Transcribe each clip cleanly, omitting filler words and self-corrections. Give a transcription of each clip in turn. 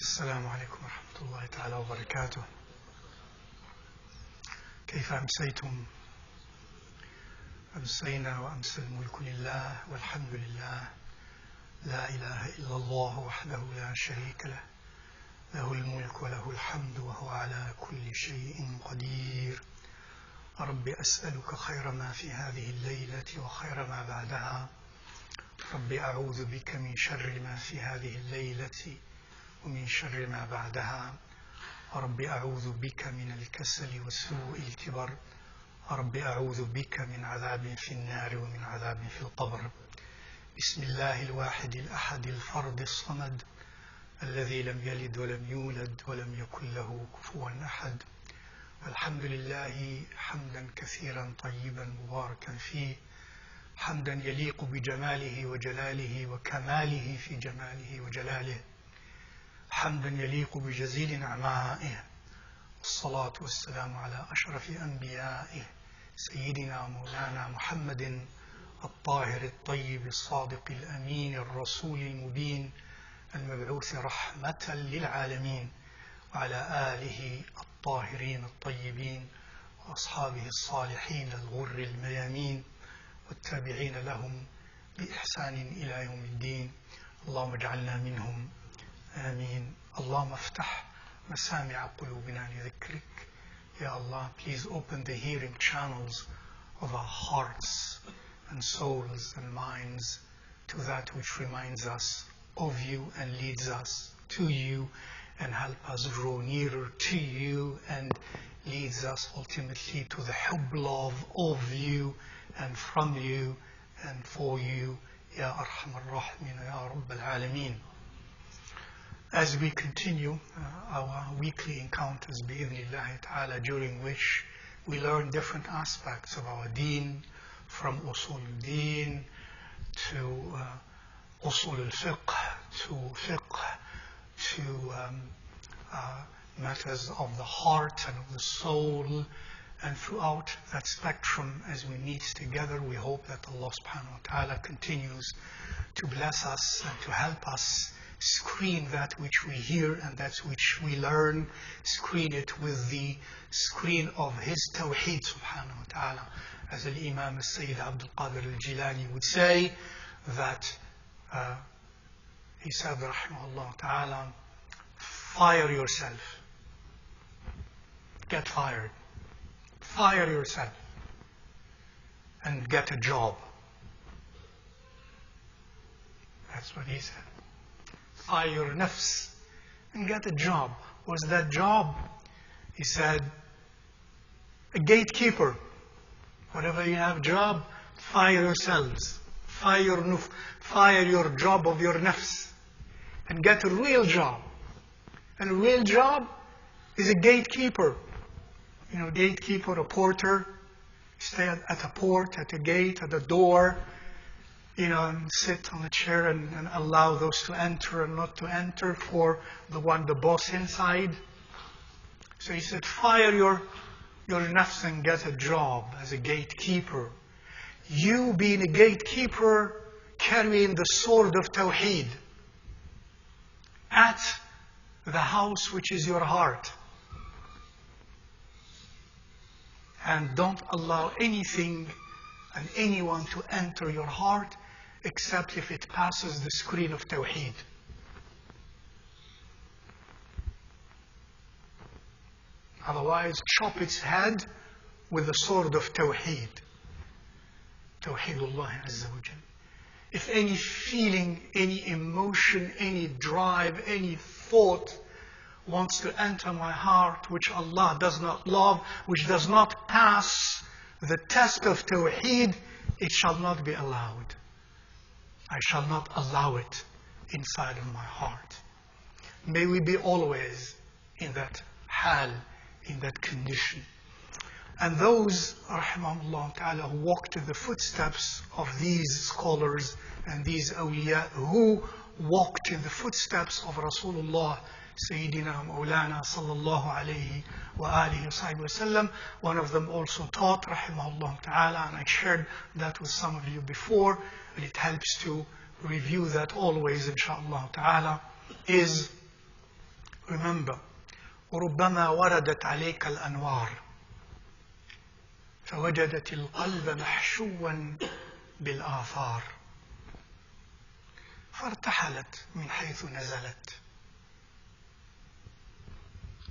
السلام عليكم ورحمة الله تعالى وبركاته. كيف أمسيتم؟ أمسينا وأمسى الملك لله والحمد لله، لا إله إلا الله وحده لا شريك له، له الملك وله الحمد وهو على كل شيء قدير. رب أسألك خير ما في هذه الليلة وخير ما بعدها. رب أعوذ بك من شر ما في هذه الليلة ومن شر ما بعدها. رب أعوذ بك من الكسل وسوء الكبر. رب أعوذ بك من عذاب في النار ومن عذاب في القبر. بسم الله الواحد الأحد الفرد الصمد الذي لم يلد ولم يولد ولم يكن له كفوا أحد. الحمد لله حمدا كثيرا طيبا مباركا فيه، حمدا يليق بجماله وجلاله وكماله في جماله وجلاله، حمدا يليق بجزيل نعمائه. والصلاة والسلام على أشرف أنبيائه سيدنا مولانا محمد الطاهر الطيب الصادق الأمين الرسول المبين المبعوث رحمة للعالمين، وعلى آله الطاهرين الطيبين وأصحابه الصالحين الغر الميامين والتابعين لهم بإحسان إلى يوم الدين. اللهم اجعلنا منهم آمين. اللهم افتح مسامع قلوبنا لذكرك. Ya Allah, please open the hearing channels of our hearts and souls and minds to that which reminds us of you and leads us to you, and help us draw nearer to you and leads us ultimately to the hubb love of you and from you and for you. Ya Arhamar Rahimin, Ya Rabbal Alameen. As we continue our weekly encounters bi'idhnillahi ta'ala, during which we learn different aspects of our deen, from usul al-deen to usul al-fiqh, to fiqh, to matters of the heart and of the soul. And throughout that spectrum, as we meet together, we hope that Allah subhanahu wa ta'ala continues to bless us and to help us screen that which we hear and that which we learn, screen it with the screen of His Tawheed subhanahu wa ta'ala. As Al-Imam Sayyid Abdul Qadir Al-Jilani would say, that he said, rahimahullah ta'ala, fire yourself. Get fired. Fire yourself and get a job. That's what he said. Fire your nafs and get a job. What's that job? He said, a gatekeeper. Whatever you have job, fire yourselves. Fire your job of your nafs and get a real job. And a real job is a gatekeeper. You know, gatekeeper, a porter, stay at a port, at a gate, at a door, you know, and sit on a chair and allow those to enter and not to enter for the boss inside. So he said, fire your nafs and get a job as a gatekeeper. You being a gatekeeper, carrying the sword of Tawheed at the house which is your heart. And don't allow anything and anyone to enter your heart except if it passes the screen of Tawheed. Otherwise, chop its head with the sword of Tawheed. Tawheedullah Azza wa Jal. If any feeling, any emotion, any drive, any thought wants to enter my heart which Allah does not love, which does not pass the test of Tawheed, it shall not be allowed. I shall not allow it inside of my heart. May we be always in that hal, in that condition. And those, rahimahullah ta'ala, who walked in the footsteps of these scholars and these awliya, who walked in the footsteps of Rasulullah Sayyidina Mawlana sallallahu alayhi wa alihi wa sallam. One of them also taught, rahimahullah ta'ala, and I shared that with some of you before, and it helps to review that always, inshaAllah ta'ala, is Remember, ربما وردت عليك الأنوار فوجدت القلب محشوا بالآثار فارتحلت من حيث نزلت.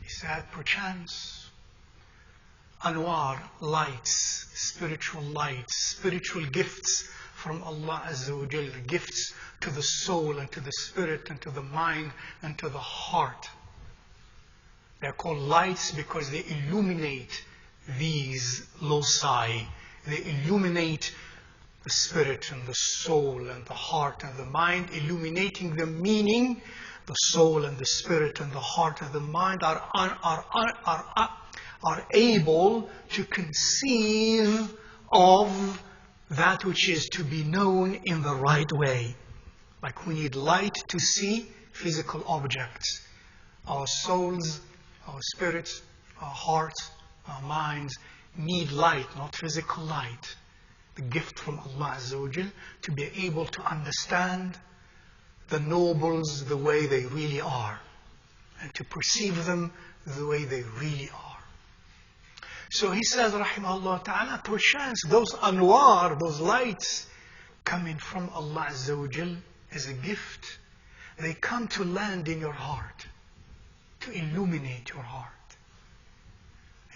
He said, perchance, anwar, lights, spiritual gifts from Allah Azza wa Jal, gifts to the soul and to the spirit and to the mind and to the heart. They're called lights because they illuminate these loci. They illuminate the spirit and the soul and the heart and the mind, illuminating the meaning. The soul and the spirit and the heart and the mind are able to conceive of that which is to be known in the right way. Like we need light to see physical objects. Our souls, our spirits, our hearts, our minds need light, not physical light. The gift from Allah Azza wa Jal to be able to understand the nobles the way they really are and to perceive them the way they really are. So he says, rahimahullah ta'ala, perchance those anwar, those lights coming from Allah Azza wa Jal as a gift, they come to land in your heart, to illuminate your heart.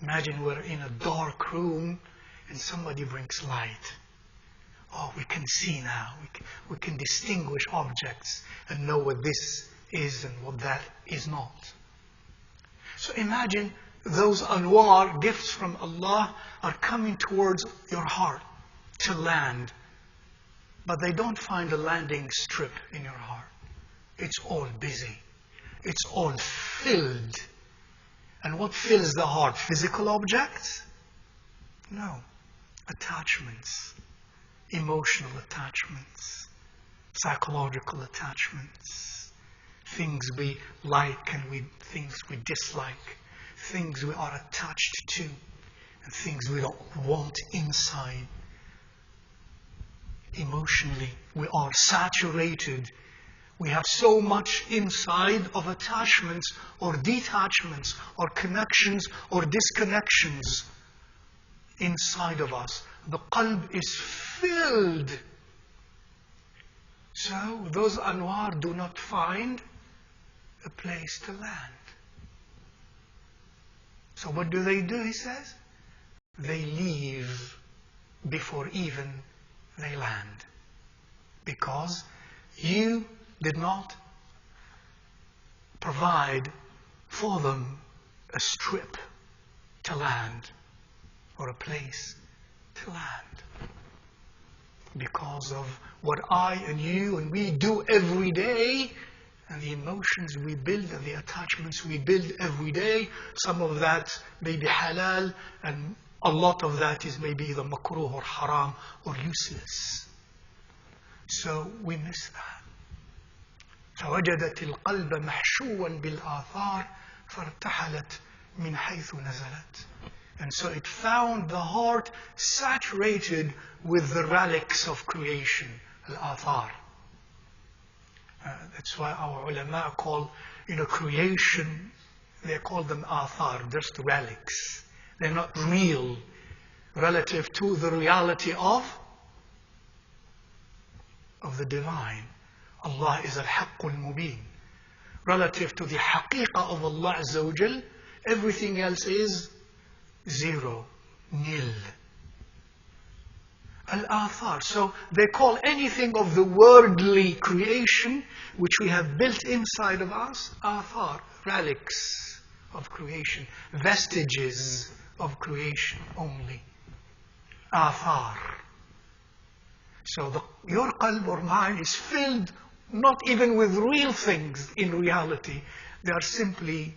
Imagine we're in a dark room and somebody brings light. Oh, we can see now. We can distinguish objects and know what this is and what that is not. So imagine those anwar, gifts from Allah, are coming towards your heart to land. But they don't find a landing strip in your heart. It's all busy. It's all filled. And what fills the heart? Physical objects? No. Attachments. Emotional attachments, psychological attachments, things we like and things we dislike, things we are attached to, and things we don't want inside. Emotionally, we are saturated. We have so much inside of attachments or detachments or connections or disconnections inside of us. The qalb is filled. So those anwar do not find a place to land. So what do? He says? They leave before even they land. Because you did not provide for them a strip to land or a place to land. Because of what I and you and we do every day, and the emotions we build and the attachments we build every day, some of that may be halal and a lot of that is maybe either makruh or haram or useless. So we miss that. فوجدت القلب محشوا بالآثار فارتحلت من حيث نزلت. And so it found the heart saturated with the relics of creation, al-athar. That's why our ulama call, creation, they call them athar, just relics. They're not real relative to the reality of the divine. Allah is al-haqqul mubin. Relative to the haqiqah of Allah Azza wa Jal, everything else is zero, nil. Al-athar. So they call anything of the worldly creation which we have built inside of us, athar, relics of creation, vestiges of creation only. Athar. So your qalb or mind is filled not even with real things in reality. They are simply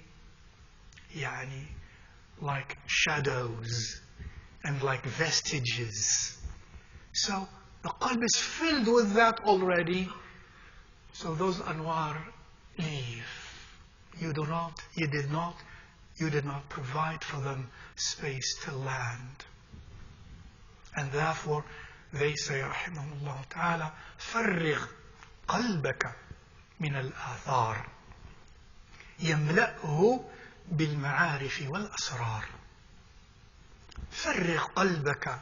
like shadows and like vestiges. So the qalb is filled with that already. So those anwar leave. You did not provide for them space to land. And therefore they say, rahimahullah ta'ala, فرغ قلبك من الآثار. يملأه بالمعارف والأسرار. فرغ قلبك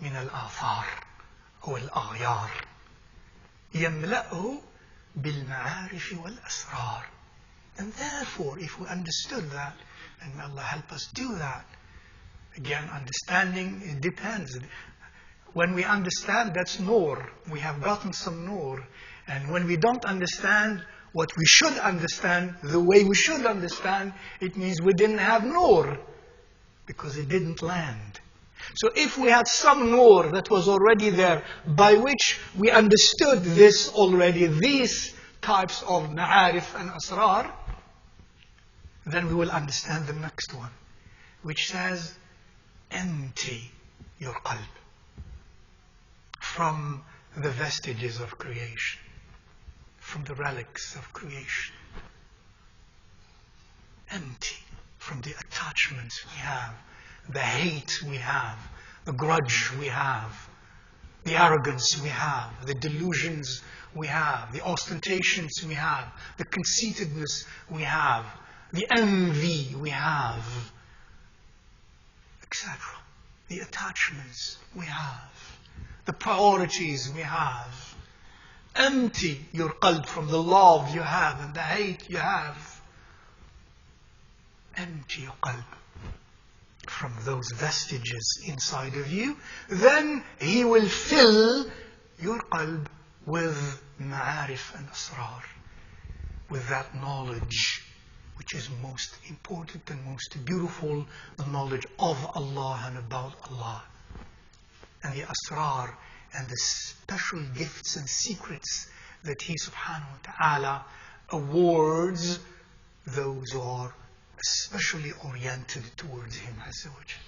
من الآثار أو الأغيار. يملأه بالمعارف والأسرار. And therefore, if we understood that, and may Allah help us do that, again, understanding, it depends. When we understand, that's nur. We have gotten some nur. And when we don't understand what we should understand, the way we should understand, it means we didn't have nur, because it didn't land. So if we had some nur that was already there, by which we understood this already, these types of ma'arif and asrar, then we will understand the next one, which says, empty your qalb from the vestiges of creation, from the relics of creation. Empty from the attachments we have, the hate we have, the grudge we have, the arrogance we have, the delusions we have, the ostentations we have, the conceitedness we have, the envy we have, etc. The attachments we have, the priorities we have. Empty your qalb from the love you have and the hate you have. Empty your qalb from those vestiges inside of you. Then He will fill your qalb with ma'arif and asrar, with that knowledge which is most important and most beautiful, the knowledge of Allah and about Allah, and the asrar and the special gifts and secrets that He subhanahu wa ta'ala awards those who are especially oriented towards Him Azza wa Jal.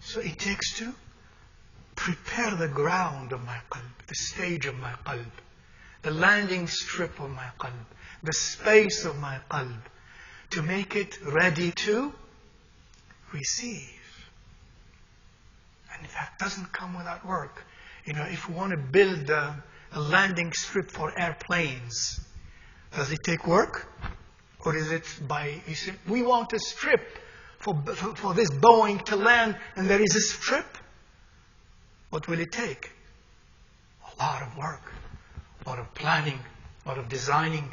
So it takes to prepare the ground of my qalb, the stage of my qalb, the landing strip of my qalb, the space of my qalb, to make it ready to receive. And that doesn't come without work. You know, if we want to build a landing strip for airplanes, does it take work? Or is it by, you say, we want a strip for this Boeing to land, and there is a strip? What will it take? A lot of work, a lot of planning, a lot of designing,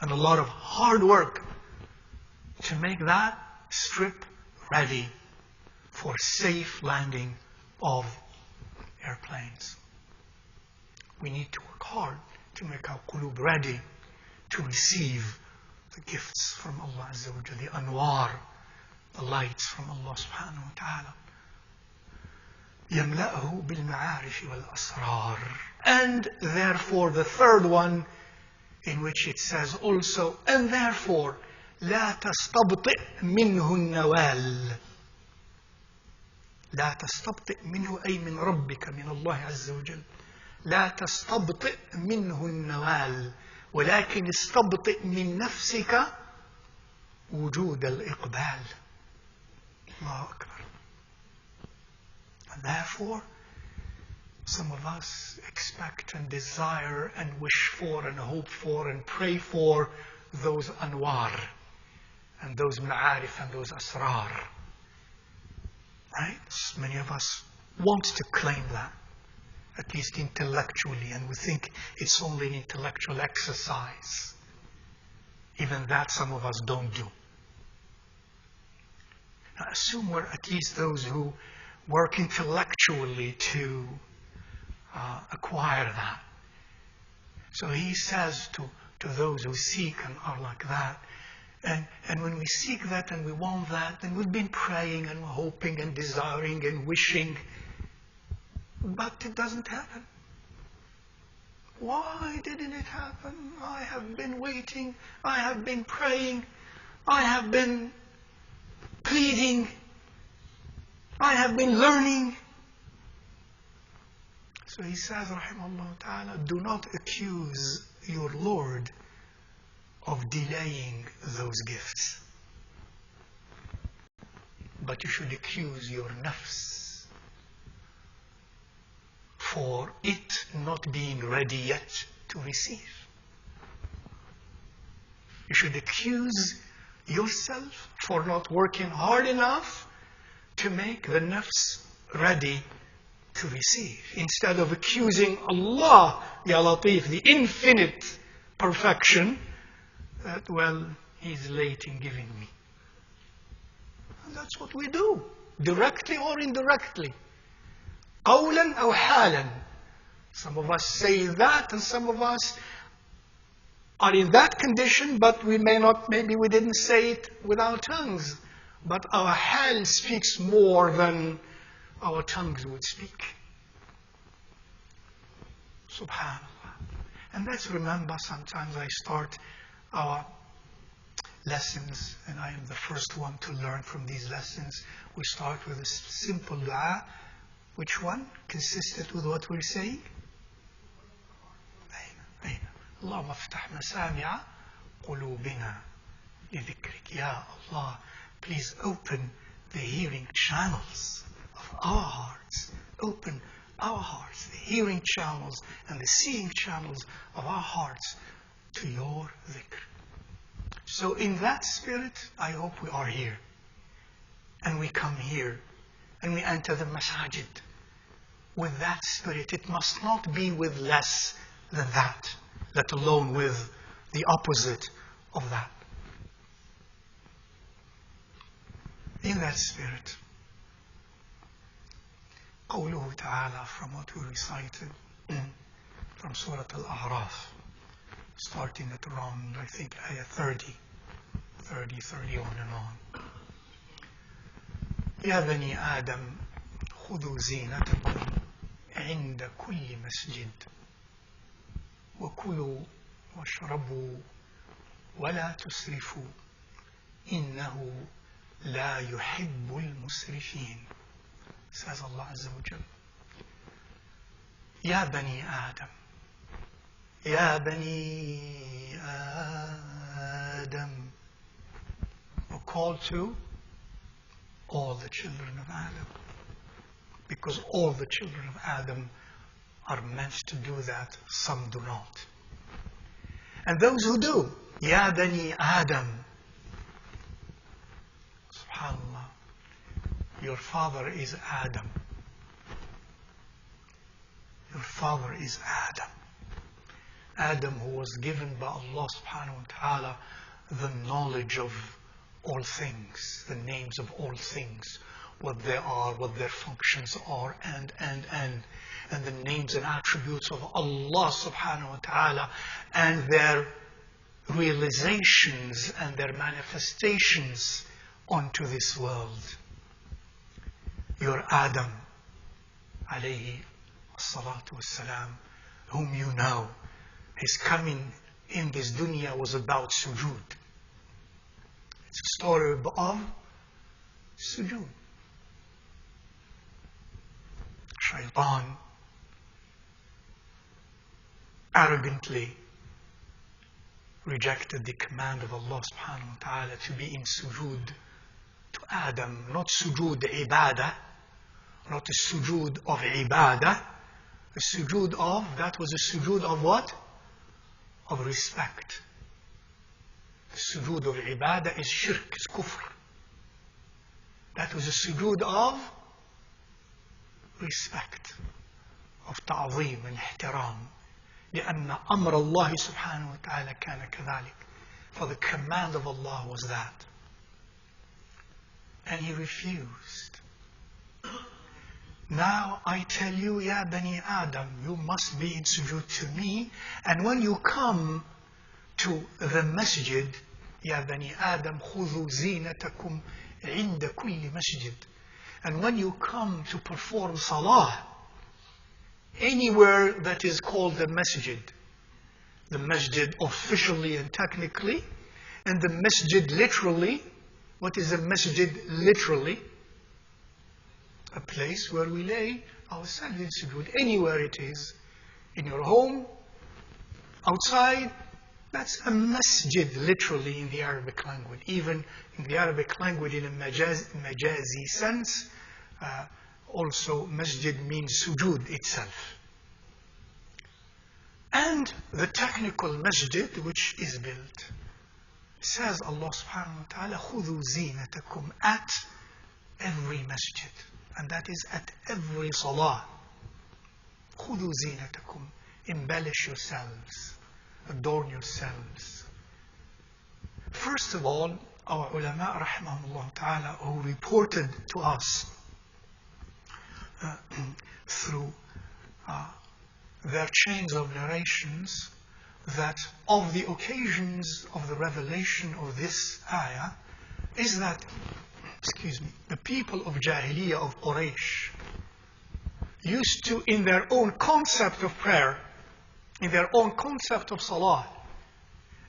and a lot of hard work to make that strip ready for safe landing of airplanes. We need to work hard to make our qulub ready to receive the gifts from Allah Azza wa Jalla, the anwar, the lights from Allah subhanahu wa ta'ala. يَمْلَأَهُ بِالْمَعَارِفِ وَالْأَسْرَارِ. And therefore, the third one, in which it says also, and therefore, لَا تَسْتَبْطِئْ مِنْهُ النَّوَالِ. لا تستبطئ منه أي من ربك من الله عز وجل. لا تستبطئ منه النوال، ولكن استبطئ من نفسك وجود الإقبال. الله أكبر. And therefore, some of us expect and desire and wish for and hope for and pray for those anwar and those ma'arif and those asrar. Right? Many of us want to claim that, at least intellectually, and we think it's only an intellectual exercise. Even that some of us don't do. Now assume we're at least those who work intellectually to acquire that. So he says to those who seek and are like that, and when we seek that and we want that, then we've been praying and hoping and desiring and wishing, but it doesn't happen. Why didn't it happen? I have been waiting, I have been praying, I have been pleading, I have been learning. So he says, rahimahullah ta'ala, do not accuse your Lord of delaying those gifts, but you should accuse your nafs for it not being ready yet to receive. You should accuse yourself for not working hard enough to make the nafs ready to receive. Instead of accusing Allah, Ya Latif, the infinite perfection, that, well, He's late in giving me. And that's what we do, directly or indirectly. قولا أو حالا. Some of us say that, and some of us are in that condition, but we may not, maybe we didn't say it with our tongues. But our hal speaks more than our tongues would speak. Subhanallah. And let's remember, sometimes I start our lessons, and I am the first one to learn from these lessons. We start with a simple dua. Which one? Consistent with what we're saying? اللهم افتح مسامع قلوبنا لذكرك. Ya Allah, please open the hearing channels of our hearts. Open our hearts, the hearing channels and the seeing channels of our hearts to your dhikr. So in that spirit, I hope we are here. And we come here and we enter the masajid with that spirit. It must not be with less than that, let alone with the opposite of that. In that spirit, قوله تعالى, from what we recited from Surah Al-A'raf, starting at around, I think, ayah 30, 31 and on. يا بني آدم خذوا زينتكم عند كل مسجد وكلوا واشربوا ولا تسرفوا إنه لا يحب المسرفين, says Allah Azza wa Jal. يا بني آدم, يا بني آدم. We're called to all the children of Adam, because all the children of Adam are meant to do that. Some do not. And those who do, Ya Bani Adam, subhanallah, your father is Adam. Your father is Adam. Adam, who was given by Allah subhanahu wa ta'ala the knowledge of all things, the names of all things, what they are, what their functions are, and the names and attributes of Allah subhanahu wa ta'ala, and their realizations and their manifestations onto this world. Your Adam, alayhi salatu wassalam, whom you know, his coming in this dunya was about sujood. It's a story of sujood. Shaitan arrogantly rejected the command of Allah subhanahu wa ta'ala to be in sujood to Adam, not sujood ibadah, not a sujood of ibadah, a sujood of, that was a sujood of what? Of respect. The sujood of ibadah is shirk, is kufr. That was a sujood of respect, of ta'zeem and ihtiram. لأن أمر الله سبحانه وتعالى كان كذلك. For the command of Allah was that. And he refused. Now I tell you, Ya Bani Adam, you must be in sujood to me. And when you come to the masjid, Ya Bani Adam, خذوا زينتكم عند كل مسجد. And when you come to perform salah, anywhere that is called the masjid officially and technically, and the masjid literally. What is a masjid literally? A place where we lay ourselves in sujood. Anywhere it is, in your home, outside, that's a masjid literally in the Arabic language. Even in the Arabic language in a majazi sense, also masjid means sujood itself. And the technical masjid which is built says Allah subhanahu wa ta'ala, خُذُوا زِينَتَكُمْ at every masjid. And that is at every salah. خُذُوا زِينَتَكُمْ. Embellish yourselves. Adorn yourselves. First of all, our ulama rahimahumullah ta'ala, who reported to us through their chains of narrations that of the occasions of the revelation of this ayah is that, the people of Jahiliyyah, of Quraysh, used to, in their own concept of prayer, in their own concept of salah,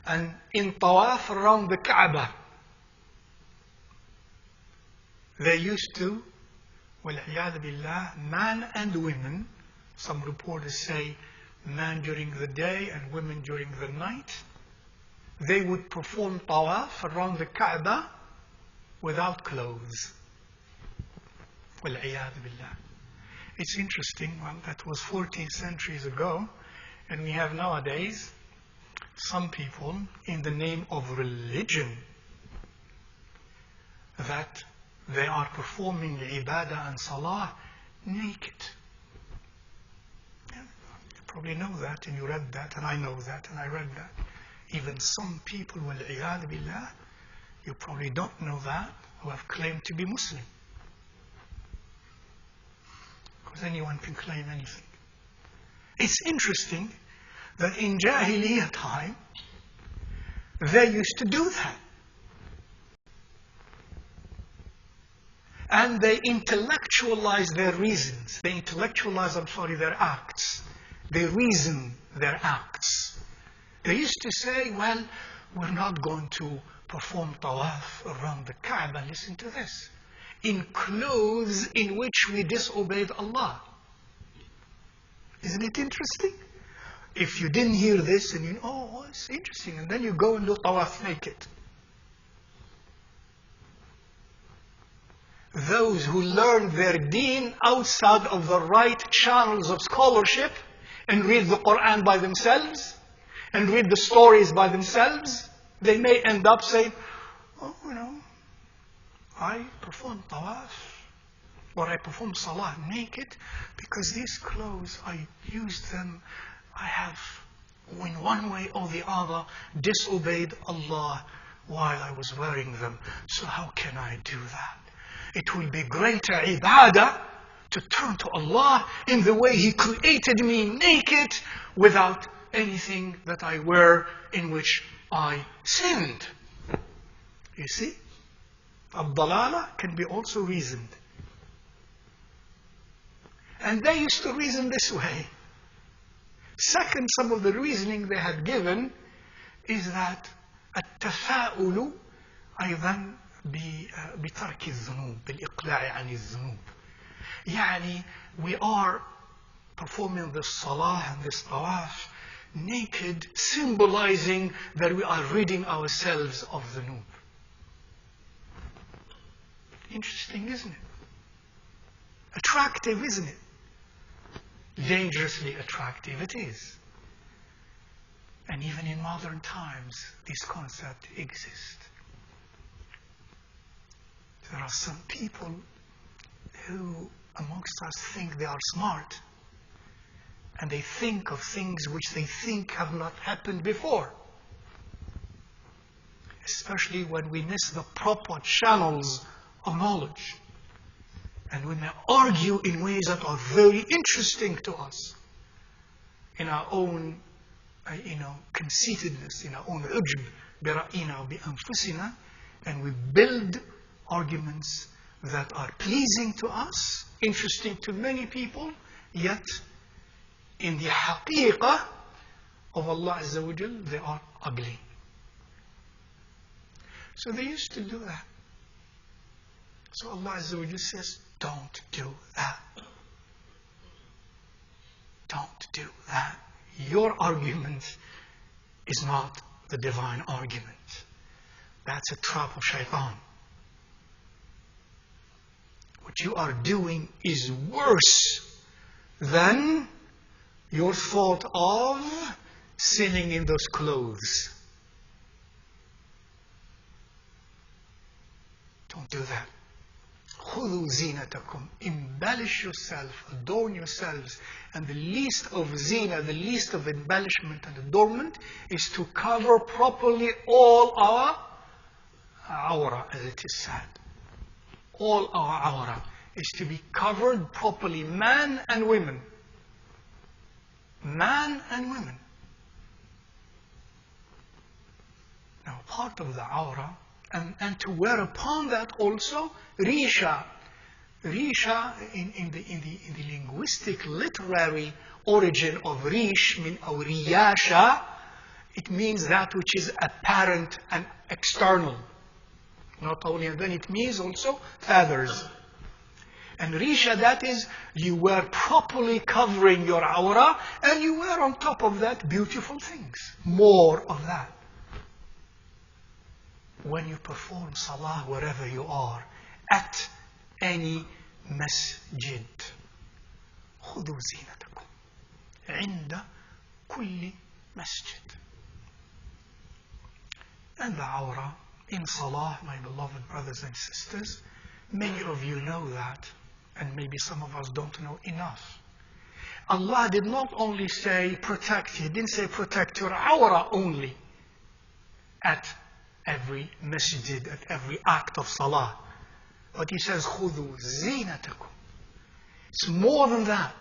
and in tawaf around the Kaaba, they used to, وَالْعِيَاذُ بِاللَّهِ, man and women, some reporters say man during the day and women during the night, they would perform tawaf around the Kaaba without clothes. وَالْعِيَاذُ بِاللَّهِ. It's interesting, well, that was 14 centuries ago, and we have nowadays some people in the name of religion that they are performing ibadah and salah naked. Yeah, you probably know that, and you read that, and I know that, and I read that. Even some people, wal-iyad billah, you probably don't know that, who have claimed to be Muslim. Because anyone can claim anything. It's interesting that in Jahiliyyah time, they used to do that. And they intellectualize their reasons. They intellectualize, their acts. They reason their acts. They used to say, well, we're not going to perform tawaf around the Kaaba. Listen to this. In clothes in which we disobeyed Allah. Isn't it interesting? If you didn't hear this and you know, oh, it's interesting, and then you go and do tawaf naked. Those who learn their deen outside of the right channels of scholarship and read the Quran by themselves and read the stories by themselves, they may end up saying, oh, I perform tawaf or I perform salah naked because these clothes, I used them, I have, in one way or the other, disobeyed Allah while I was wearing them. So how can I do that? It will be greater ibadah to turn to Allah in the way He created me naked without anything that I wear in which I sinned. You see? Ad-dalala can be also reasoned. And they used to reason this way. Second, some of the reasoning they had given is that التفاؤل أيضا بترك الذنوب بالإقلاع عن الذنوب. يعني we are performing this salah and this tawaf naked, symbolizing that we are ridding ourselves of dhunub. Interesting, isn't it? Attractive, isn't it? Dangerously attractive it is. And even in modern times, this concept exists. There are some people who amongst us think they are smart. And they think of things which they think have not happened before. Especially when we miss the proper channels of knowledge. And we may argue in ways that are very interesting to us. In our own, conceitedness, in our own ujb, برأينا بأنفسنا, and we build arguments that are pleasing to us, interesting to many people, yet in the haqiqah of Allah Azza wa Jal, they are ugly. So they used to do that. So Allah Azza wa Jal says, don't do that. Don't do that. Your argument is not the divine argument. That's a trap of shaitan. What you are doing is worse than your thought of sinning in those clothes. Don't do that. خُذُوا زِينَتَكُمْ. Embellish yourself, adorn yourselves. And the least of zina, the least of embellishment and adornment is to cover properly all our awra, as it is said. All our awra is to be covered properly, man and women. Man and women. Now, part of the awra, and to wear upon that also risha. Risha, in the linguistic, literary origin of rish, or riyasha, it means that which is apparent and external. Not only, and then it means also feathers. And risha, that is, you were properly covering your awra, and you wear on top of that beautiful things. More of that. When you perform salah wherever you are, at any masjid, خذوا زينتكم عند كل مسجد. And the awra in salah, my beloved brothers and sisters, many of you know that, and maybe some of us don't know enough. Allah did not only say protect, He didn't say protect your awra only at every masjid, at every act of salah. But He says, خُذُوا زِينَتَكُمْ. It's more than that.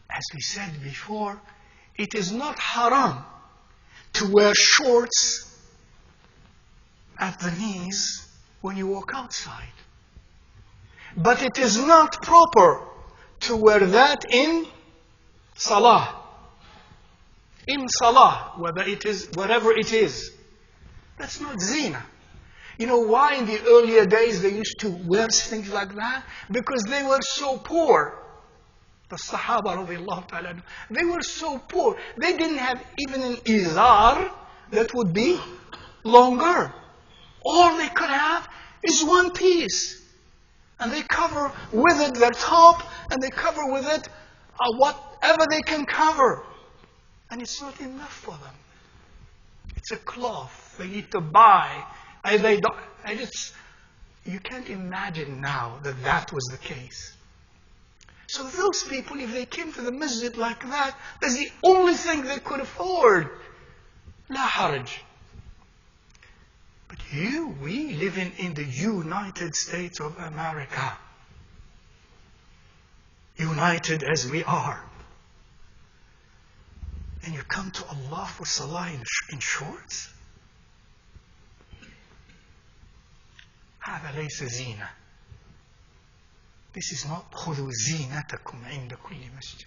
As we said before, it is not haram to wear shorts at the knees when you walk outside. But it is not proper to wear that in salah. In salah, wherever it is. That's not zina. You know why in the earlier days they used to wear things like that? Because they were so poor. The Sahaba radiallahu ta'ala, they were so poor. They didn't have even an izar that would be longer. All they could have is one piece. And they cover with it their top, and they cover with it whatever they can cover. And it's not enough for them. It's a cloth they need to buy. You can't imagine now that that was the case. So those people, if they came to the masjid like that, that's the only thing they could afford. La haraj. But we live in the United States of America. United as we are. And you come to Allah for salah in shorts? هذا ليس زينة. This is not خذوا زينتكم عند كل مسجد.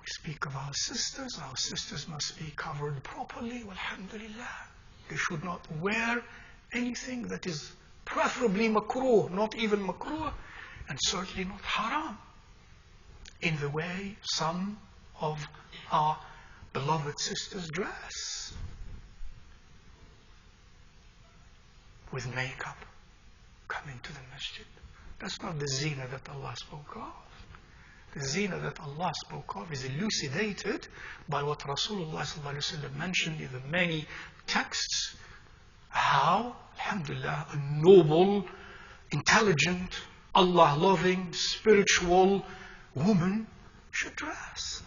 We speak of our sisters must be covered properly, walhamdulillah. They should not wear anything that is preferably makruh, not even makruh, and certainly not haram, in the way some of our beloved sisters dress. With makeup, coming to the masjid. That's not the zina that Allah spoke of. The zina that Allah spoke of is elucidated by what Rasulullah ﷺ mentioned in the many texts, how, alhamdulillah, a noble, intelligent, Allah-loving, spiritual woman should dress.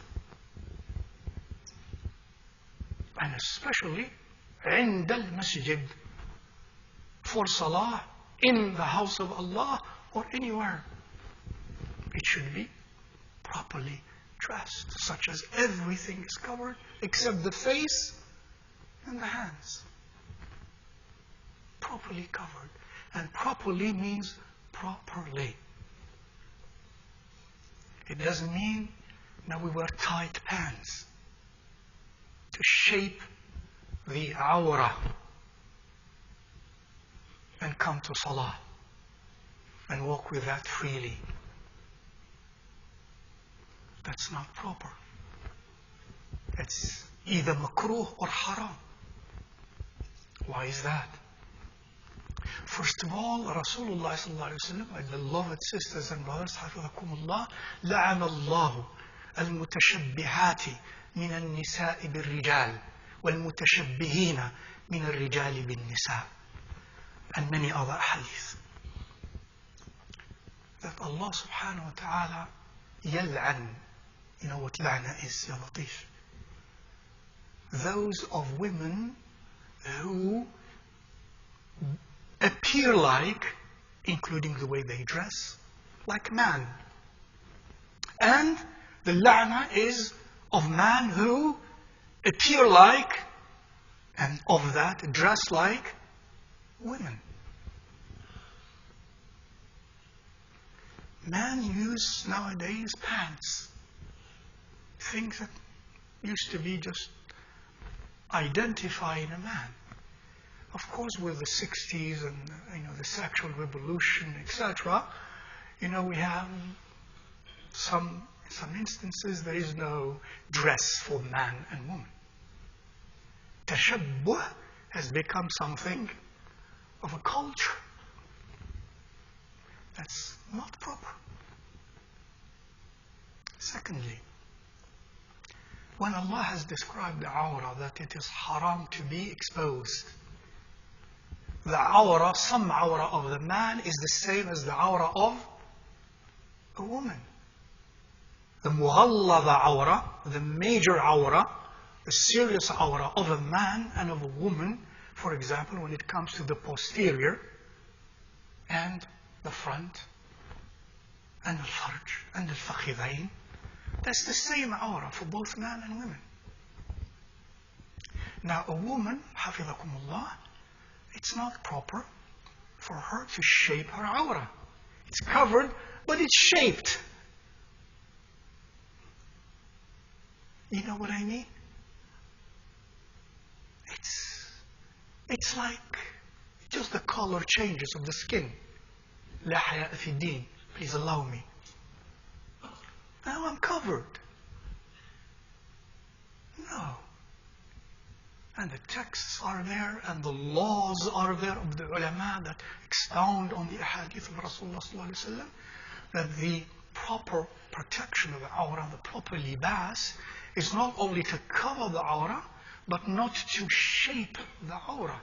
And especially عند المسجد, for salah, in the house of Allah or anywhere. It should be properly dressed, such as everything is covered except the face and the hands. Properly covered. And properly means properly. It doesn't mean that we wear tight pants to shape the awra and come to salah and walk with that freely. That's not proper. That's either makruh or haram. Why is that? First of all, Rasulullah sallallahu alayhi wa sallam, my beloved sisters and brothers, حفظكم لعن الله المتشبهات من النساء بالرجال والمتشبهين من الرجال بالنساء, and many other hadith. That Allah subhanahu wa ta'ala يلعن, you know what la'na is, ya Latif? Those of women who appear like, including the way they dress, like man. And the la'na is of man who appear like, and of that dress like, women. Men use nowadays pants, things that used to be just identifying a man. Of course, with the 60s and the sexual revolution, etc., we have some instances there is no dress for man and woman. Tashabbuh has become something of a culture. That's not proper. Secondly, when Allah has described the awrah, that it is haram to be exposed, the awrah, some awrah of the man is the same as the awrah of a woman. The mughallada awrah, the major awrah, the serious awrah of a man and of a woman, for example, when it comes to the posterior and the front and the farj and the fakhidain, that's the same awrah for both men and women. Now a woman, hafizakumullah, it's not proper for her to shape her awrah. It's covered, but it's shaped. You know what I mean? It's like just the color changes of the skin. La haya fi din. Please allow me. Now I'm covered. No. And the texts are there, and the laws are there of the ulama that expound on the ahadith of Rasulullah sallallahu alaihi wasallam, that the proper protection of the awrah, the proper libas, is not only to cover the awrah, but not to shape the awrah,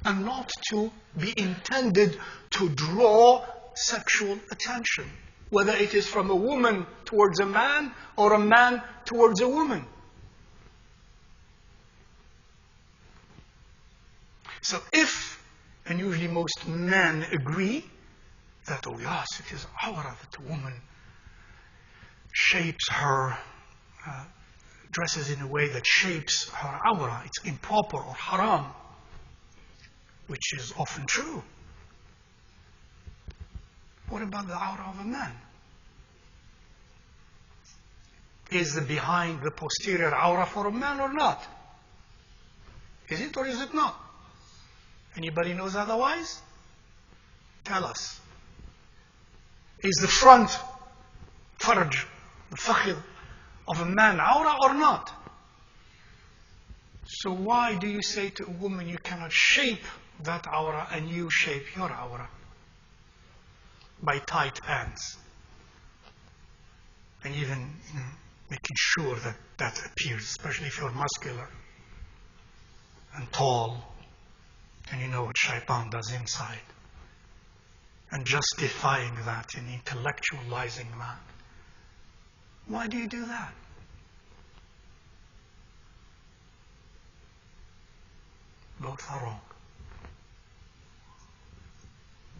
and not to be intended to draw sexual attention, whether it is from a woman towards a man or a man towards a woman. So if, and usually most men agree, that, oh yes, it is awrah that a woman shapes her, dresses in a way that shapes her awrah, it's improper or haram, which is often true. What about the awrah of a man? Is the behind, the posterior awrah for a man or not? Is it or is it not? Anybody knows otherwise? Tell us. Is the front farj, the fakhid of a man awrah or not? So why do you say to a woman you cannot shape that awrah and you shape your awrah? By tight pants. And even making sure that that appears, especially if you're muscular and tall and you know what shaitan does inside. And justifying that and intellectualizing that. Why do you do that? Both are wrong.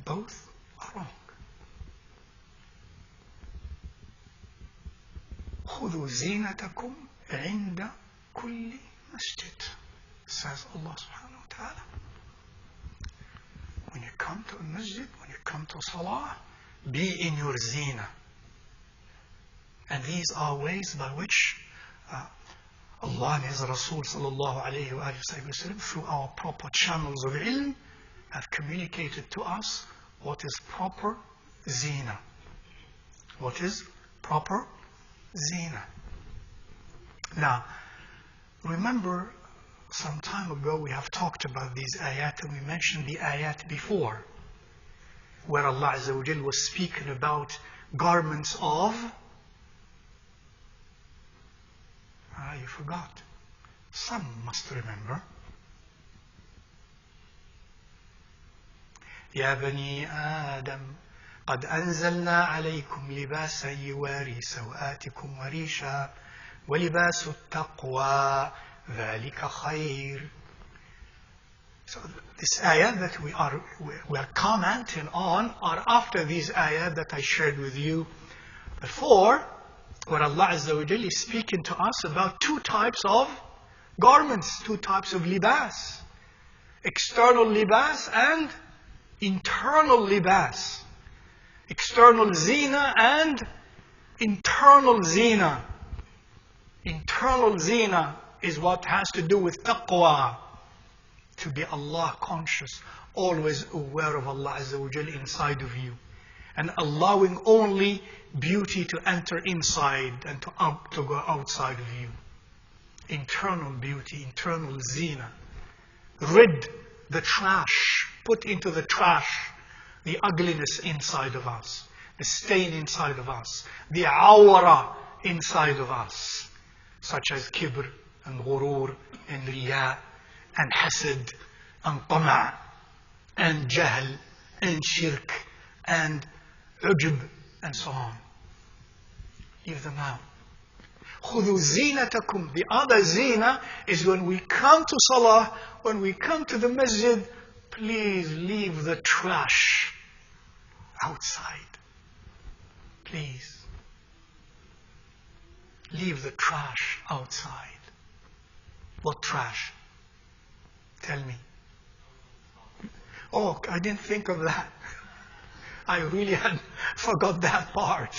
Both are wrong. خذوا زينتكم عند كل مسجد, says Allah subhanahu wa ta'ala. When you come to a masjid, when you come to salah, be in your zina. And these are ways by which Allah and His Rasul sallallahu alayhi wa sallam, through our proper channels of ilm, have communicated to us what is proper zina. What is proper zina. Now, remember some time ago we have talked about these ayat, and we mentioned the ayat before, where Allah Azza wa Jal was speaking about garments of... you forgot. Some must remember. يا بني آدم قد أنزلنا عليكم لباسا يواري سوآتكم وريشا ولباس التقوى ذلك خير. So this ayah that we are commenting on are after these ayah that I shared with you before, where Allah Azza wa Jalla is speaking to us about two types of garments, two types of libas. External libas and internal libas. External zina and internal zina. Internal zina is what has to do with taqwa. To be Allah conscious, always aware of Allah Azza wa Jalla inside of you. And allowing only beauty to enter inside and to go outside of you. Internal beauty, internal zina. Rid the trash, put into the trash the ugliness inside of us, the stain inside of us, the awara inside of us, such as kibr and ghurur and riya and hasad and tama' and jahl and shirk and ujub and so on. Leave them out. خُذُوا زِينَتَكُمْ. The other zina is when we come to salah, when we come to the masjid, please leave the trash outside. Please. Leave the trash outside. What trash? Tell me. Oh, I didn't think of that. I really had forgot that part.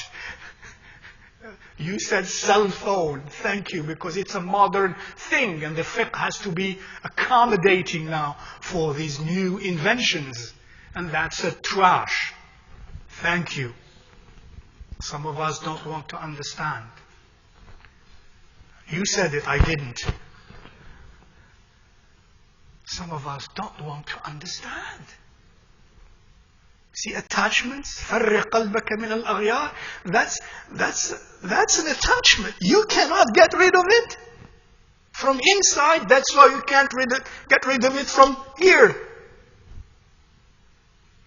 You said cell phone. Thank you, because it's a modern thing and the fiqh has to be accommodating now for these new inventions. And that's a trash. Thank you. Some of us don't want to understand. You said it, I didn't. Some of us don't want to understand. See, attachments, فرق قلبك من الأغيار, that's an attachment. You cannot get rid of it from inside. That's why you can't get rid of it from here.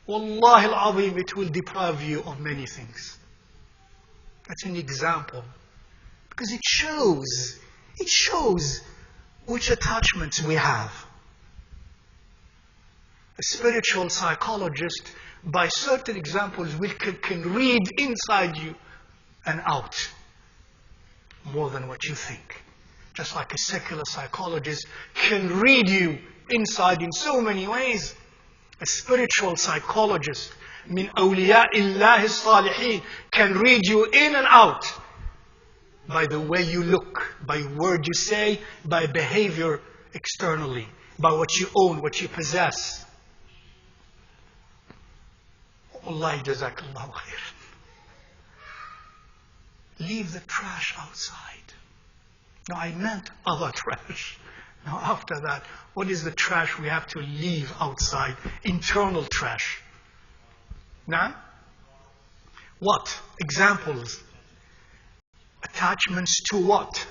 Wallahi al-azim, it will deprive you of many things. That's an example. Because it shows which attachments we have. A spiritual psychologist, by certain examples, can read inside you and out more than what you think. Just like a secular psychologist can read you inside in so many ways. A spiritual psychologist, min awliya illahi salihin, can read you in and out by the way you look, by word you say, by behavior externally, by what you own, what you possess. Wallahi jazakallahu khair. Leave the trash outside. No, I meant other trash. Now after that, what is the trash we have to leave outside? Internal trash. Now? What? Examples. Attachments to what?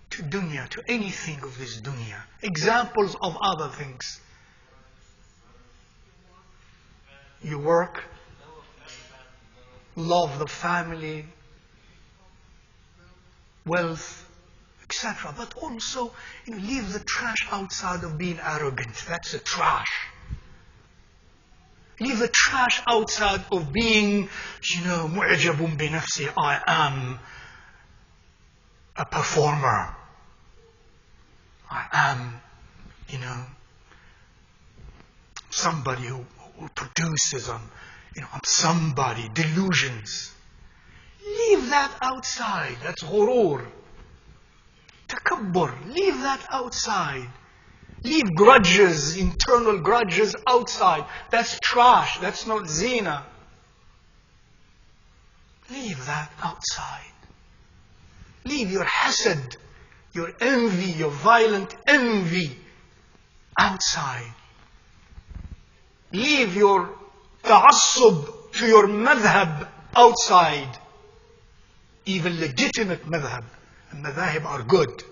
To dunya, to anything of this dunya. Examples of other things. You work, love the family, wealth, etc. But also, leave the trash outside of being arrogant. That's a trash. Leave the trash outside of being, mu'jabun bi nafsi. I am a performer. I am, somebody who produces. I'm somebody. Delusions. Leave that outside. That's ghurur. Takabbur. Leave that outside. Leave grudges, internal grudges outside. That's trash. That's not zina. Leave that outside. Leave your hasad, your envy, your violent envy outside. Leave your ta'assub to your madhab outside. Even legitimate madhab. And madhahib are good.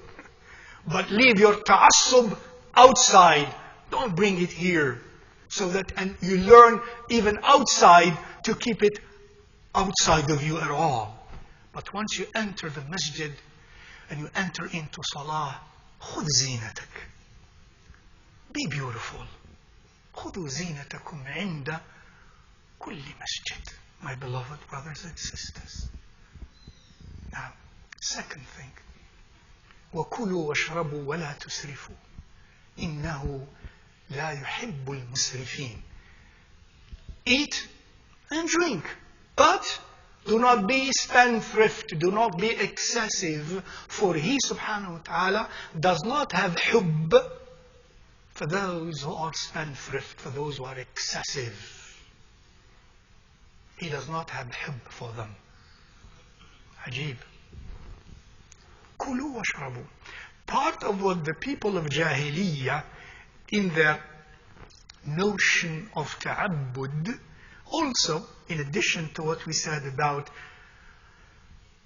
But leave your ta'assub outside. Don't bring it here. So that, and you learn even outside to keep it outside of you at all. But once you enter the masjid and you enter into salah, خذ زينتك. Be beautiful. خذوا زينتكم عند كل مسجد. My beloved brothers and sisters. Now, second thing. وكلوا واشربوا ولا تسرفوا. إنه لا يحب المسرفين. Eat and drink, but do not be spendthrift, do not be excessive, for He subhanahu wa ta'ala does not have hubb for those who are spendthrift, for those who are excessive. He does not have hubb for them. Ajib. Kulu washrabu. Part of what the people of Jahiliyyah, in their notion of ta'abbud, also, in addition to what we said about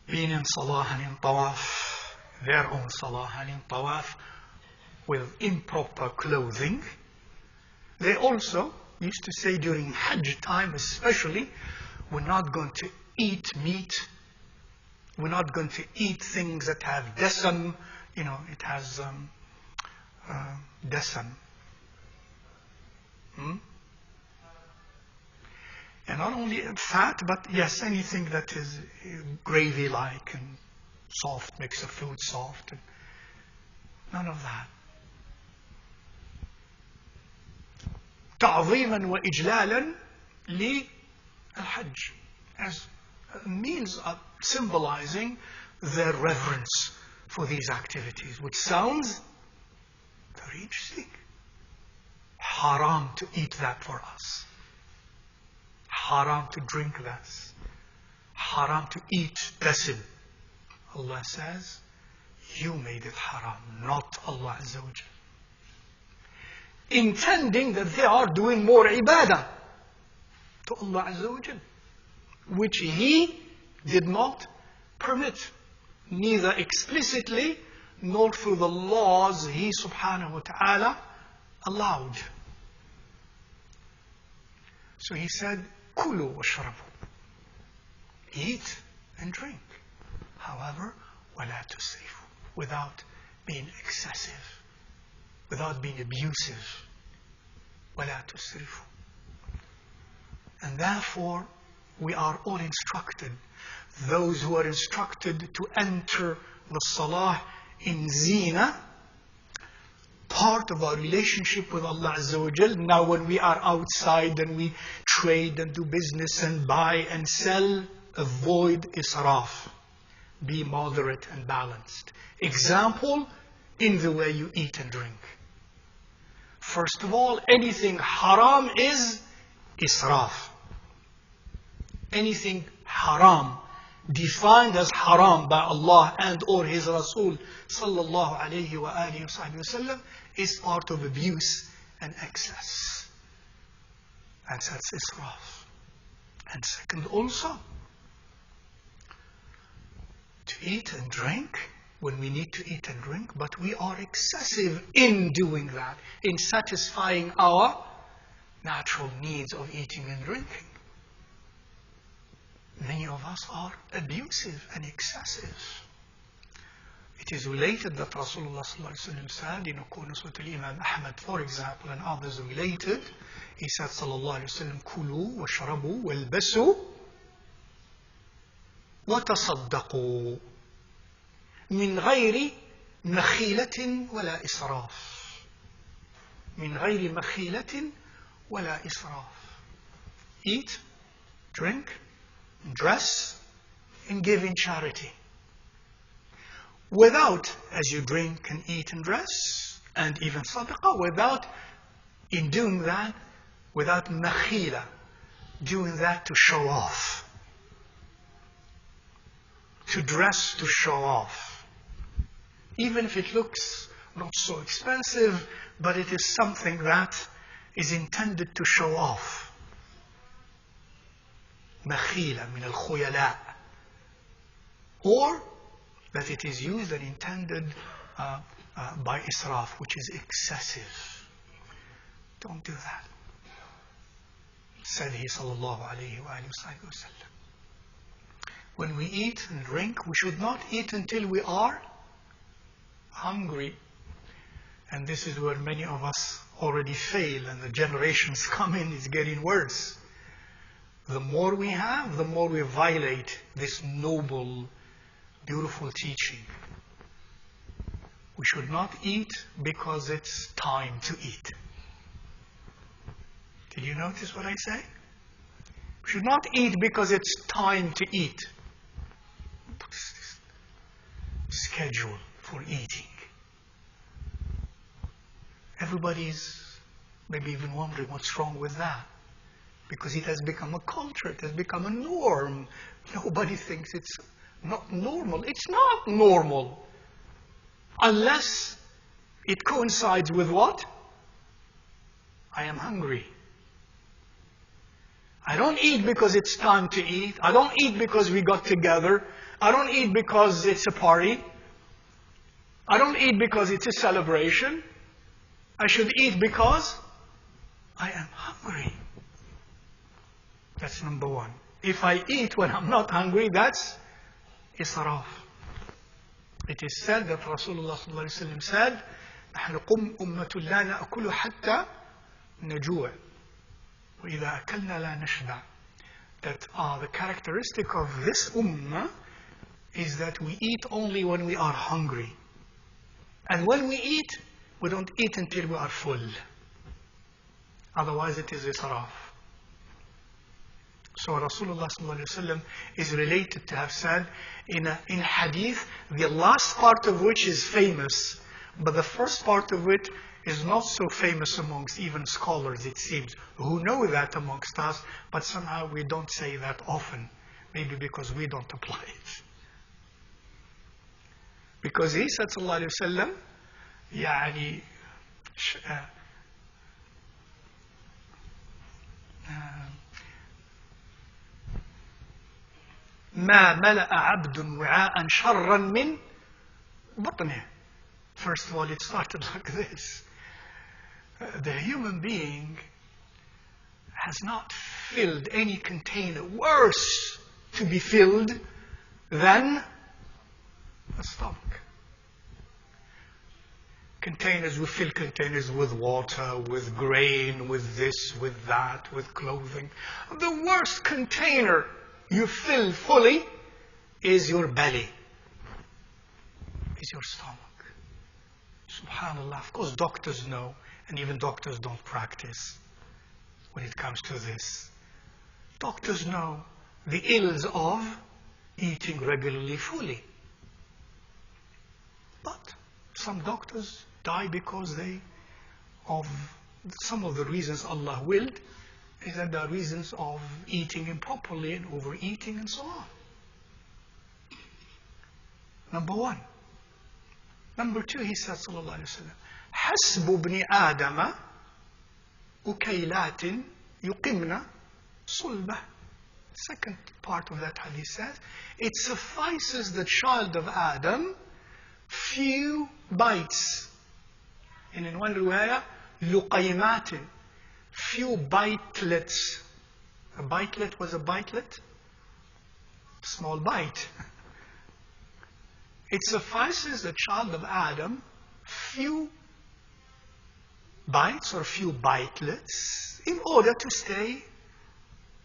being in salah and in tawaf, their own salah and in tawaf, with improper clothing, they also used to say during Hajj time especially, we're not going to eat meat, we're not going to eat things that have dasam, it has dasam. And not only fat, but yes, anything that is gravy-like and soft, makes the food soft. And none of that. تعظيما وإجلالا للحج, as a means of symbolizing their reverence for these activities, which sounds very interesting. Haram to eat that for us. Haram to drink this. Haram to eat dasim. Allah says, you made it haram, not Allah Azza wa Jal. Intending that they are doing more ibadah to Allah Azza wa Jal, which He did not permit, neither explicitly nor through the laws He subhanahu wa ta'ala allowed. So He said, Kulu washrabu. Eat and drink. However, ولا تسرفوا, without being excessive, without being abusive. ولا تسرفوا. And therefore, we are all instructed, those who are instructed to enter the salah in zina, part of our relationship with Allah Azza wa Jal. Now when we are outside and we trade and do business and buy and sell, avoid israf. Be moderate and balanced. Example, in the way you eat and drink. First of all, anything haram is israf. Anything haram, defined as haram by Allah and or His Rasul sallallahu alayhi wa alihi wa sallam, is part of abuse and excess. And that's israf. And second also, to eat and drink when we need to eat and drink, but we are excessive in doing that, in satisfying our natural needs of eating and drinking. Many of us are abusive and excessive. It is related that Rasulullah said in Nusrat al-Imam Ahmad, for example, and others related, he said sallallahu alayhi wa sallam, Kulu wa sharabu wal basu wa tasaddaqu min ghayri makhilatin wala israf. Min ghayri makhilatin wala israf. Eat, drink, dress, and give in charity. Without, as you drink and eat and dress, and even sadaqah, without, in doing that, without makhila, doing that to show off. To dress to show off. Even if it looks not so expensive, but it is something that is intended to show off. مخيلة من الخيلاء, or that it is used and intended by israf, which is excessive. Don't do that. said he sallallahu alayhi wa sallam. When we eat and drink, we should not eat until we are hungry. And this is where many of us already fail, and the generations come in, it's getting worse. The more we have, the more we violate this noble, beautiful teaching. We should not eat because it's time to eat. Did you notice what I say? We should not eat because it's time to eat. This schedule for eating. Everybody's maybe even wondering what's wrong with that. Because it has become a culture, it has become a norm. Nobody thinks it's not normal. It's not normal. Unless it coincides with what? I am hungry. I don't eat because it's time to eat. I don't eat because we got together. I don't eat because it's a party. I don't eat because it's a celebration. I should eat because I am hungry. That's number one. If I eat when I'm not hungry, that's israf. It is said that Rasulullah sallallahu alayhi wa sallam said, نحن أمة لا نأكل حتى نجوع وإذا أكلنا لا نشبع. That the characteristic of this ummah is that we eat only when we are hungry. And when we eat, we don't eat until we are full. Otherwise it is israf. So Rasulullah sallallahu alayhi wa sallam is related to have said in hadith, the last part of which is famous, but the first part of it is not so famous amongst even scholars, it seems, who know that amongst us, but somehow we don't say that often, maybe because we don't apply it. Because he said sallallahu alayhi wa sallam, يعني ما ملأ عبد وعاء شرا من بطنه. First of all, it started like this. The human being has not filled any container worse to be filled than the stomach. Containers, we fill containers with water, with grain, with this, with that, with clothing. The worst container you fill fully is your belly, is your stomach. Subhanallah. Of course, doctors know, and even doctors don't practice when it comes to this. Doctors know the ills of eating regularly fully. But some doctors die because of some of the reasons Allah willed, is that there are reasons of eating improperly and overeating and so on. Number one. Number two, he said, sallallahu alayhi wa sallam, حسب ابن آدم أكيلات يقمن صلبه. Second part of that hadith says, it suffices the child of Adam few bites. And in one riwayah, لقيمات, few bitelets. A bitelet was a bitelet? Small bite. It suffices the child of Adam few bites or few bitelets in order to stay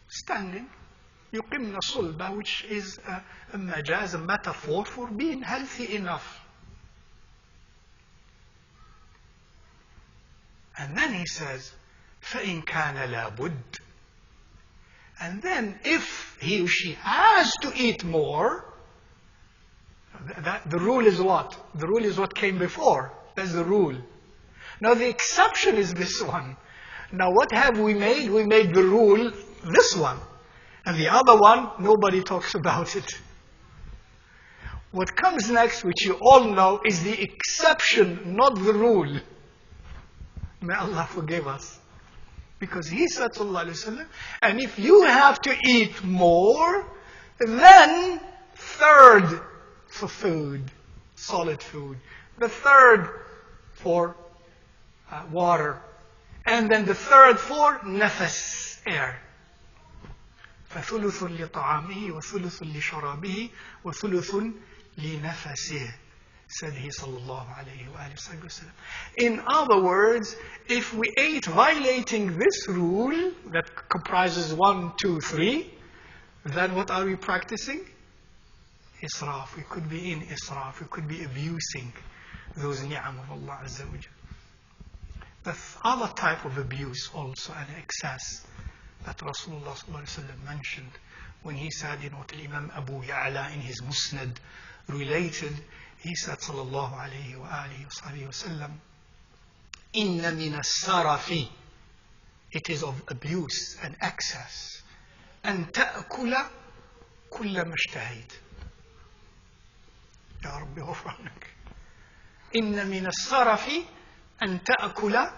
standing. يقمن صلبة, which is a majaz, a metaphor for being healthy enough. And then he says, فَإِنْ كَانَ لَابُدْ. And then if he or she has to eat more, the rule is what? The rule is what came before. That's the rule. Now the exception is this one. Now what have we made? We made the rule this one. And the other one, nobody talks about it. What comes next, which you all know, is the exception, not the rule. May Allah forgive us. Because he said, sallallahu alayhi wa sallam, and if you have to eat more, then third for food, solid food. The third for water. And then the third for nafas, air. فثلث لطعامه وثلث لشرابه وثلث لنفسه, said he sallallahu alayhi wa sallam. In other words, if we ate violating this rule that comprises 1, 2, 3, then what are we practicing? Israf. We could be in israf. We could be abusing those ni'am of Allah Azza wa Jal. The other type of abuse also, an excess, that Rasulullah sallallahu alayhi wa sallam mentioned when he said, what Imam Abu Ya'la in his Musnad related, he said sallallahu alayhi wa alihi wa sallam, inna min as-sarafi, it is of abuse and excess, an ta'kula kulla ma ishtahayt. Ya Rabbi ghufranak. Inna min as-sarafi an ta'kula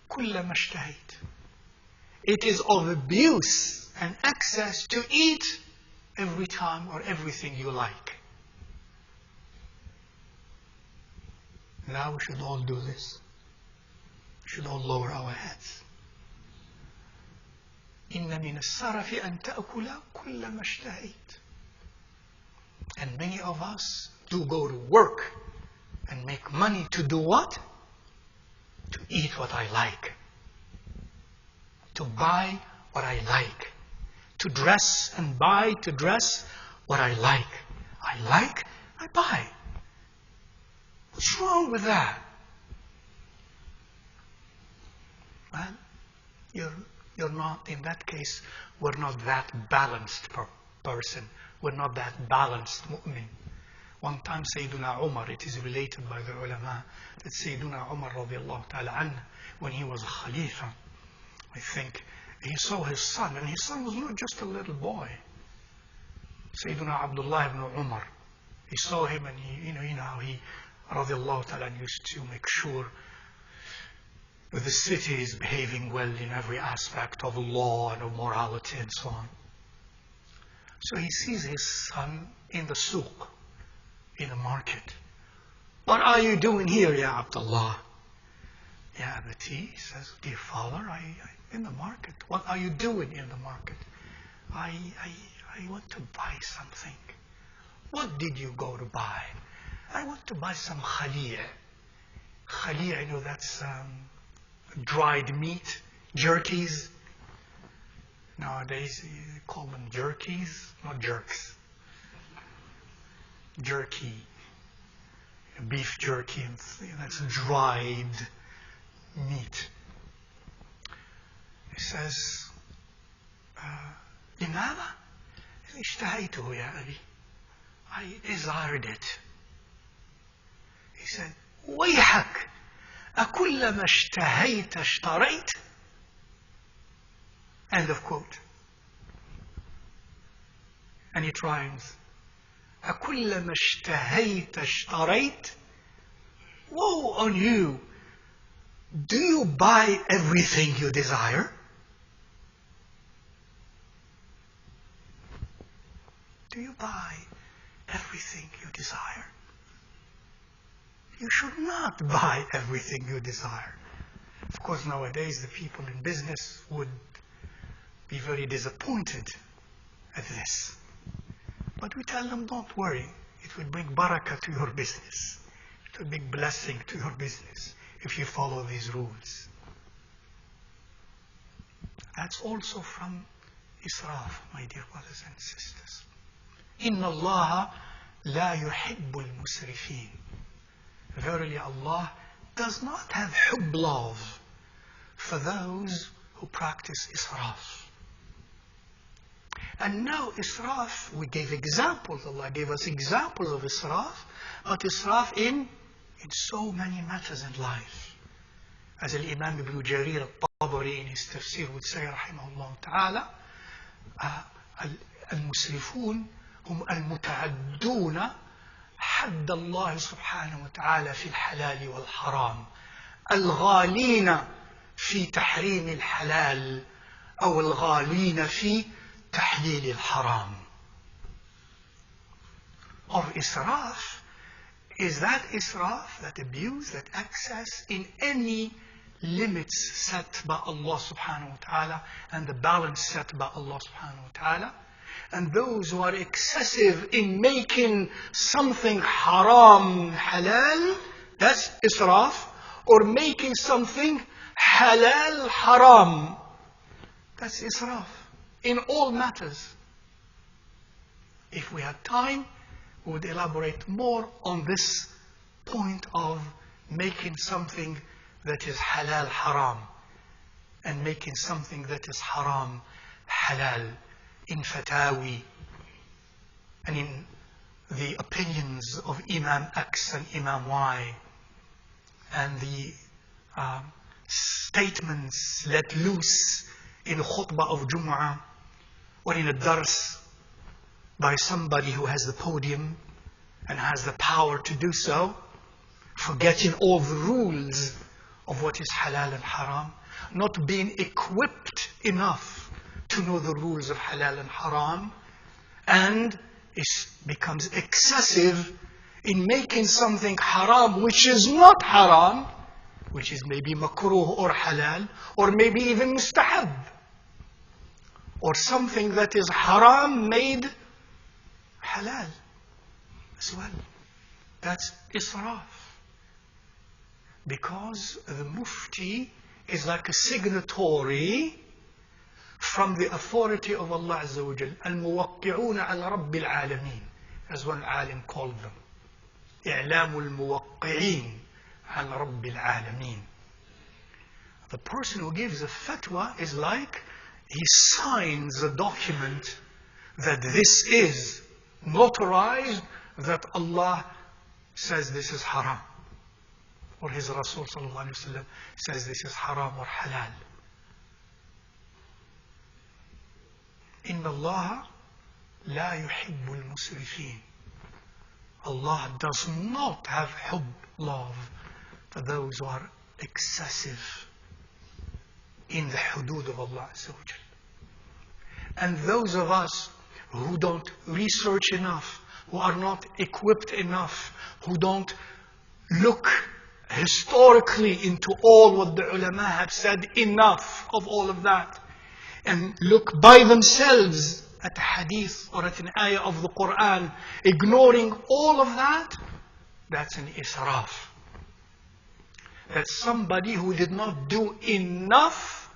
kulla ma ishtahayt. It is of abuse and excess to eat every time or everything you like. Now we should all do this. We should all lower our heads. إِنَّ مِنَ السَّرَفِ أَن تَأْكُلَ كُلَّ مَا اشْتَهَيْتَ. And many of us do go to work and make money to do what? To eat what I like. To buy what I like. To dress and buy, to dress what I like. I buy. What's wrong with that? Well, you're not, in that case, we're not that balanced person. We're not that balanced mu'min. One time Sayyiduna Umar, it is related by the ulama, that Sayyiduna Umar radiallahu ta'ala anhu, when he was a Khalifa, I think, he saw his son, and his son was not just a little boy. Sayyiduna Abdullah ibn Umar, he saw him, and he, how he, radiallahu ta'ala, used to make sure that the city is behaving well in every aspect of law and of morality and so on. So he sees his son in the souk, in the market. What are you doing here, Ya Abdullah? Ya Abati, he says, dear father, I'm in the market. What are you doing in the market? I want to buy something. What did you go to buy? I want to buy some khalia. Khalia, that's dried meat, jerkies. Nowadays, you call them jerkies, not jerks. Jerky, beef jerky, and that's dried meat. He says, لماذا؟ اشتهيته يا أبي. I desired it. He said, ويحك أكلما اشتهيت اشتريت. End of quote. And it rhymes. أكلما اشتهيت اشتريت. Woe on you. Do you buy everything you desire? Do you buy everything you desire? You should not buy everything you desire. Of course, nowadays the people in business would be very disappointed at this. But we tell them, don't worry. It will bring barakah to your business. It will bring blessing to your business if you follow these rules. That's also from Israf, my dear brothers and sisters. إِنَّ اللَّهَ لَا يُحِبُّ الْمُسْرِفِينَ. Verily Allah does not have hubb, love, for those who practice israf. And now israf, we gave examples, Allah gave us examples of israf, but israf in so many matters in life. As Imam Ibn Jarir al-Tabari in his tafsir would say, rahimahullah ta'ala, al-musrifun hum al-muta'adduna حد الله سبحانه وتعالى في الحلال والحرام الغالين في تحريم الحلال أو الغالين في تحليل الحرام. Or israf is that israf, that abuse, that excess in any limits set by Allah subhanahu wa ta'ala and the balance set by Allah subhanahu wa ta'ala. And those who are excessive in making something haram halal, that's israf, or making something halal haram, that's israf, in all matters. If we had time, we would elaborate more on this point of making something that is halal haram and making something that is haram halal in fatawi and in the opinions of Imam X and Imam Y and the statements let loose in a khutbah of Jum'ah or in a dars by somebody who has the podium and has the power to do so, forgetting all the rules of what is halal and haram, not being equipped enough to know the rules of halal and haram, and it becomes excessive in making something haram which is not haram, which is maybe makruh or halal, or maybe even mustahab, or something that is haram made halal as well. That's israf. Because the mufti is like a signatory from the authority of Allah Azza wa Jal. Al-muwaqqi'una ala rabbil alameen, as one alim called them. I'lamul muwaqqi'een ala rabbil alameen. The person who gives a fatwa is like he signs a document that this is notarized, that Allah says this is haram, or his Rasul sallallahu alayhi wa sallam says this is haram or halal. Inna Allah la yuhibbul musrifin. Allah does not have hubb, love, for those who are excessive in the hudud of Allah Azza wa Jal. And those of us who don't research enough, who are not equipped enough, who don't look historically into all what the ulama have said, enough of all of that, and look by themselves at a hadith or at an ayah of the Quran, ignoring all of that, that's an israf. That's somebody who did not do enough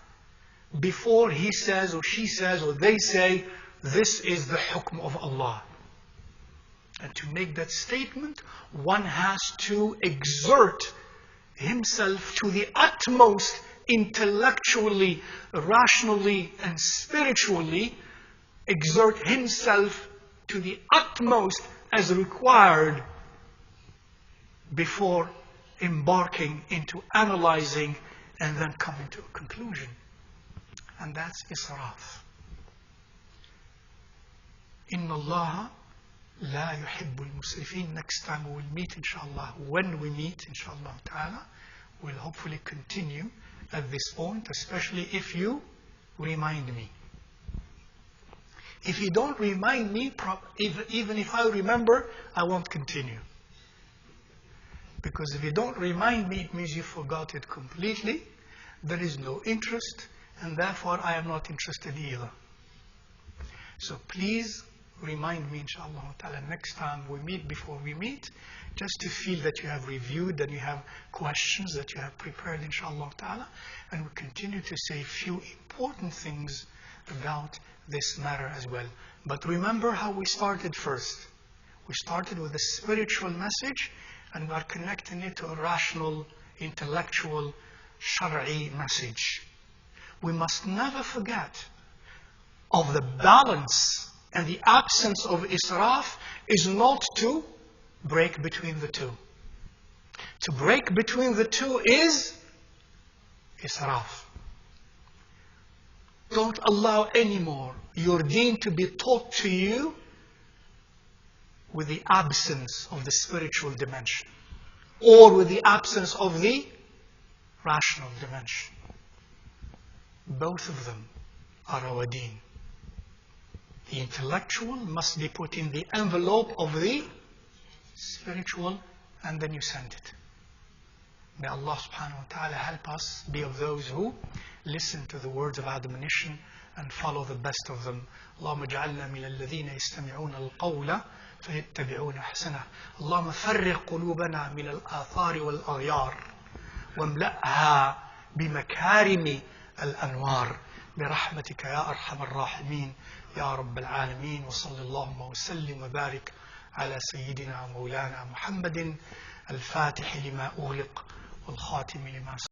before he says or she says or they say, this is the hukm of Allah. And to make that statement, one has to exert himself to the utmost, intellectually, rationally, and spiritually, exert himself to the utmost as required before embarking into analyzing and then coming to a conclusion. And that's israf. Inna Allah la yuhibbul musrifin. Next time we will meet, inshallah. When we meet, inshallah ta'ala, we'll hopefully continue at this point, especially if you remind me. If you don't remind me, even if I remember, I won't continue. Because if you don't remind me, it means you forgot it completely. There is no interest, and therefore I am not interested either. So please remind me, inshallah ta'ala, next time we meet, before we meet, just to feel that you have reviewed and you have questions that you have prepared, inshallah ta'ala, and we continue to say a few important things about this matter as well. But remember how we started first. We started with a spiritual message, and we are connecting it to a rational, intellectual, shari'i message. We must never forget of the balance, and the absence of israf is not to break between the two. To break between the two is israf. Don't allow anymore your deen to be taught to you with the absence of the spiritual dimension, or with the absence of the rational dimension. Both of them are our deen. The intellectual must be put in the envelope of the spiritual, and then you send it. May Allah subhanahu wa ta'ala help us be of those who listen to the words of admonition and follow the best of them. اللهم اجعلنا من الذين يستمعون القول فيتبعون أحسنه. اللهم فرق قلوبنا من الآثار والأغيار واملأها بمكارم الأنوار برحمتك يا أرحم الراحمين يا رب العالمين. وصلى اللهم وسلم وبارك على سيدنا مولانا محمد الفاتح لما أغلق والخاتم لما